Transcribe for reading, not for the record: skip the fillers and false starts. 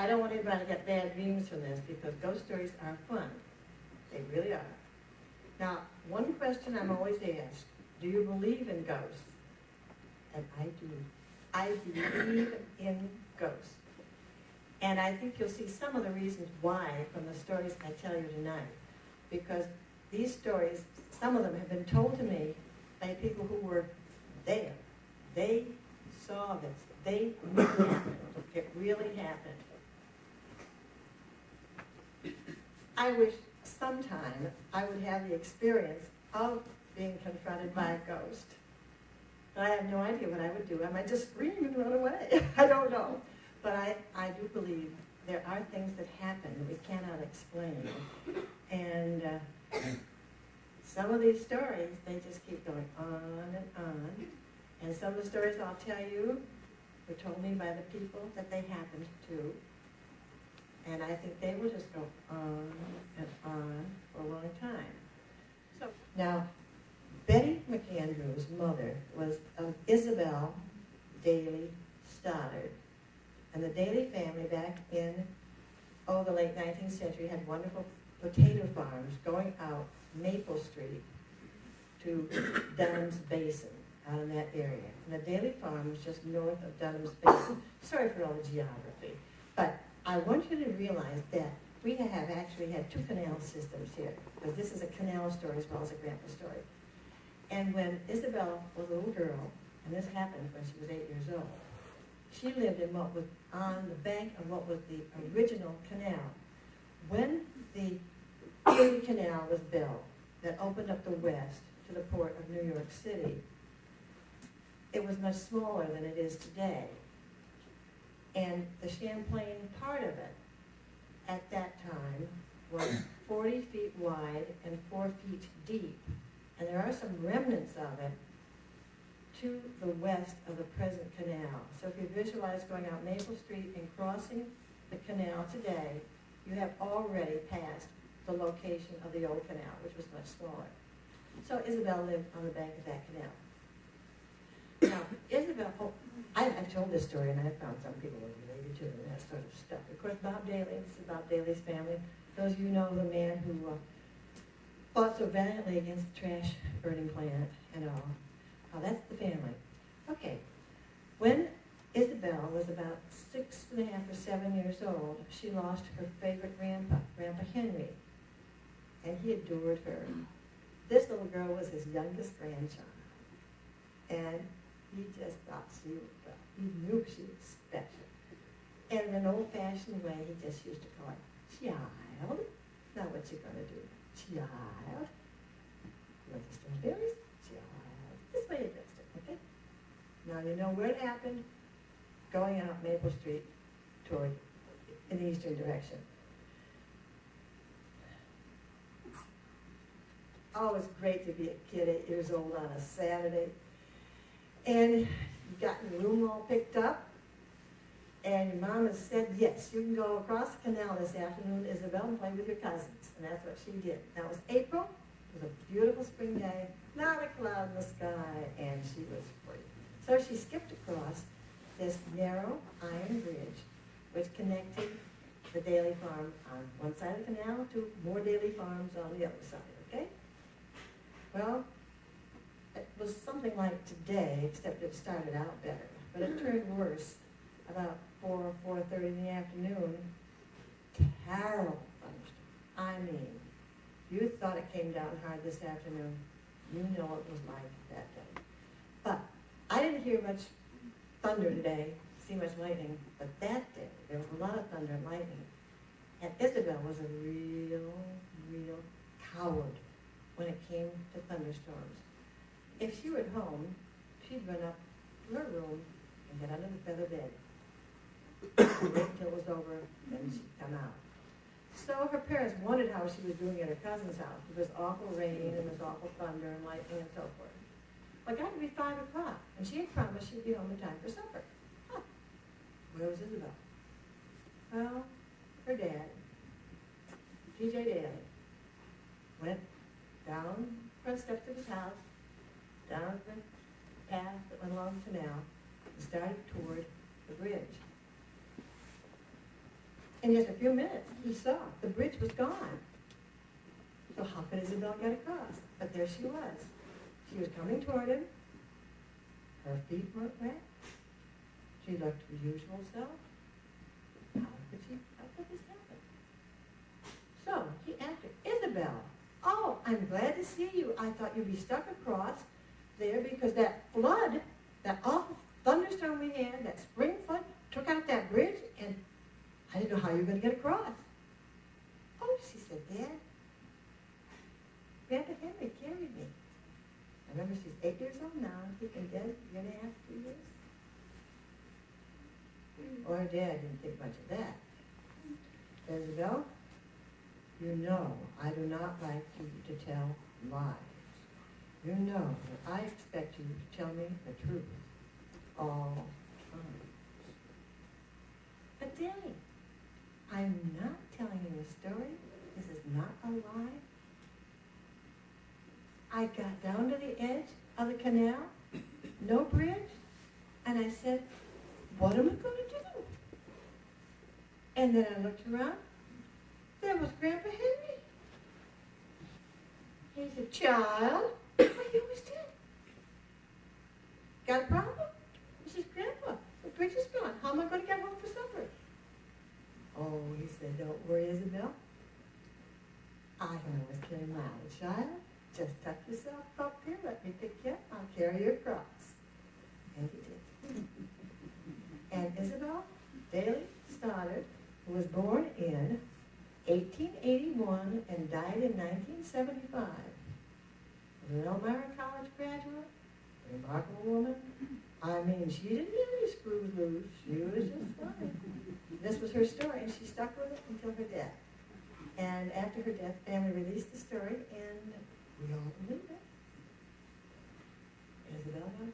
I don't want anybody to get bad dreams from this because ghost stories are fun. They really are. Now, one question I'm always asked, do you believe in ghosts? And I do. I believe in ghosts. And I think you'll see some of the reasons why from the stories I tell you tonight. Because these stories, some of them have been told to me by people who were there. They saw this. They knew it happened. It really happened. I wish sometime I would have the experience of being confronted by a ghost. But I have no idea what I would do. I might just scream and run away. I don't know. But I do believe there are things that happen that we cannot explain. And some of these stories, they just keep going on and on. And some of the stories I'll tell you were told me by the people that they happened to. And I think they will just go on and on for a long time. So now, Betty McAndrew's mother was Isabel Daly Stoddard. And the Daly family back in, the late 19th century had wonderful potato farms going out Maple Street to Dunham's Basin, out in that area. And the Daly farm was just north of Dunham's Basin. Sorry for all the geography. But I want you to realize that we have actually had two canal systems here, because this is a canal story as well as a grandpa story. And when Isabel was a little girl, and this happened when she was 8 years old, she lived in what was on the bank of what was the original canal. When the Daly Canal was built, that opened up the west to the port of New York City, it was much smaller than it is today. And the Champlain part of it, at that time, was 40 feet wide and 4 feet deep. And there are some remnants of it to the west of the present canal. So if you visualize going out Maple Street and crossing the canal today, you have already passed the location of the old canal, which was much smaller. So Isabel lived on the bank of that canal. Now, Isabel, I've told this story and I found some people were related to it and that sort of stuff. Of course, Bob Daly, this is Bob Daly's family. Those of you know the man who fought so valiantly against the trash burning plant and all. That's the family. Okay, when Isabel was about 6.5 or 7 years old, she lost her favorite grandpa, Grandpa Henry, and he adored her. This little girl was his youngest grandchild, and he just thought he knew she was special. And in an old-fashioned way, he just used to call her, child. Now what you gonna do? Child. You want the strawberries? Child. This way you dressed it, okay? Now you know where it happened? Going out Maple Street toward, in the eastern direction. Oh, it's great to be a kid 8 years old on a Saturday. And you got your room all picked up. And your mom has said, yes, you can go across the canal this afternoon, Isabel, and play with your cousins. And that's what she did. Now it was April. It was a beautiful spring day, not a cloud in the sky, and she was free. So she skipped across this narrow iron bridge, which connected the Daly farm on one side of the canal to more Daly farms on the other side, okay? Well, it was something like today, except it started out better, but it turned worse about 4:30 in the afternoon. Terrible thunderstorm. I mean, you thought it came down hard this afternoon. You know it was like that day. But I didn't hear much thunder today, see much lightning, but that day there was a lot of thunder and lightning. And Isabel was a real coward when it came to thunderstorms. If she were at home, she'd run up to her room and get under the feather bed. Wait until it was over, then she'd come out. So her parents wondered how she was doing at her cousin's house. It was awful rain and there was awful thunder and lightning and so forth. Well, it got to be 5 o'clock, and she had promised she'd be home in time for supper. Huh. Where was Isabel? Well, her dad, T.J. Daly, went down the front steps of his house, down the path that went along the canal, and started toward the bridge. In just a few minutes, he saw the bridge was gone. So how could Isabel get across? But there she was. She was coming toward him. Her feet weren't wet. She looked her usual self. How could this happen? So he asked her, Isabel, oh, I'm glad to see you. I thought you'd be stuck across there because that flood, that awful thunderstorm we had, that spring flood, took out that bridge, and I didn't know how you were going to get across. Oh, she said, Dad, Grandpa Henry carried me. I remember she's 8 years old now, he's been dead a year and a half, 2 years. Well, her dad didn't think much of that. Isabel, you know I do not like you to tell lies. You know that I expect you to tell me the truth all times. But Daly, I'm not telling you a story. This is not a lie. I got down to the edge of the canal, no bridge, and I said, what am I going to do? And then I looked around. There was Grandpa Henry. He said, child, why you always did? Got a problem? I said, Grandpa, the bridge is gone. How am I going to get home for supper? Oh, he said, don't worry, Isabel. I can always carry mileage, child. Just tuck yourself up here, let me pick you up, I'll carry you across. And he did. And Isabel Daly Stoddard, who was born in 1881 and died in 1975, was an Elmira College graduate, a remarkable woman. I mean, she didn't get any screws loose. She was just fine. This was her story, and she stuck with it until her death. And after her death, family released the story, and we all believe it. Isabel got